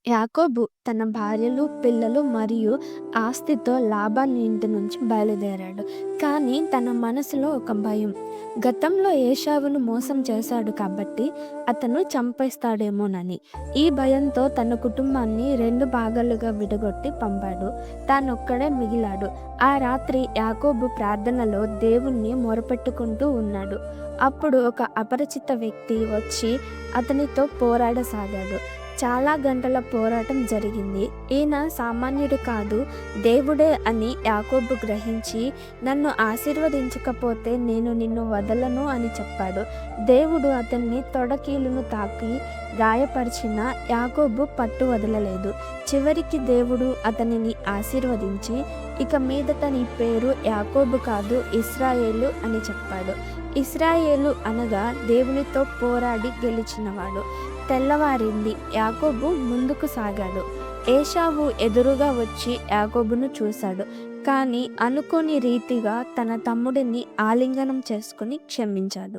యాకోబు తన భార్యలు, పిల్లలు మరియు ఆస్తితో లాబాను ఇంటి నుంచి బయలుదేరాడు. కానీ తన మనసులో ఒక భయం. గతంలో ఏశావును మోసం చేశాడు కాబట్టి అతను చంపేస్తాడేమోనని. ఈ భయంతో తన కుటుంబాన్ని 2 భాగాలుగా విడగొట్టి పంపాడు. తానొక్కడే మిగిలాడు. ఆ రాత్రి యాకోబు ప్రార్థనలో దేవుణ్ణి మొరపెట్టుకుంటూ ఉన్నాడు. అప్పుడు ఒక అపరిచిత వ్యక్తి వచ్చి అతనితో పోరాడసాగాడు. చాలా గంటల పోరాటం జరిగింది. ఈయన సామాన్యుడు కాదు, దేవుడే అని యాకోబు గ్రహించి, నన్ను ఆశీర్వదించకపోతే నేను నిన్ను వదలను అని చెప్పాడు. దేవుడు అతన్ని తొడకీలును తాకి గాయపరిచిన యాకోబు పట్టు వదలలేదు. చివరికి దేవుడు అతనిని ఆశీర్వదించి, ఇక మీదట నీ పేరు యాకోబు కాదు, ఇశ్రాయేలు అని చెప్పాడు. ఇశ్రాయేలు అనగా దేవునితో పోరాడి గెలిచినవాడు. తెల్లవారింది. యాకోబు ముందుకు సాగాడు. ఏశావు ఎదురుగా వచ్చి యాకోబును చూశాడు. కానీ అనుకోని రీతిగా తన తమ్ముడిని ఆలింగనం చేసుకుని క్షమించాడు.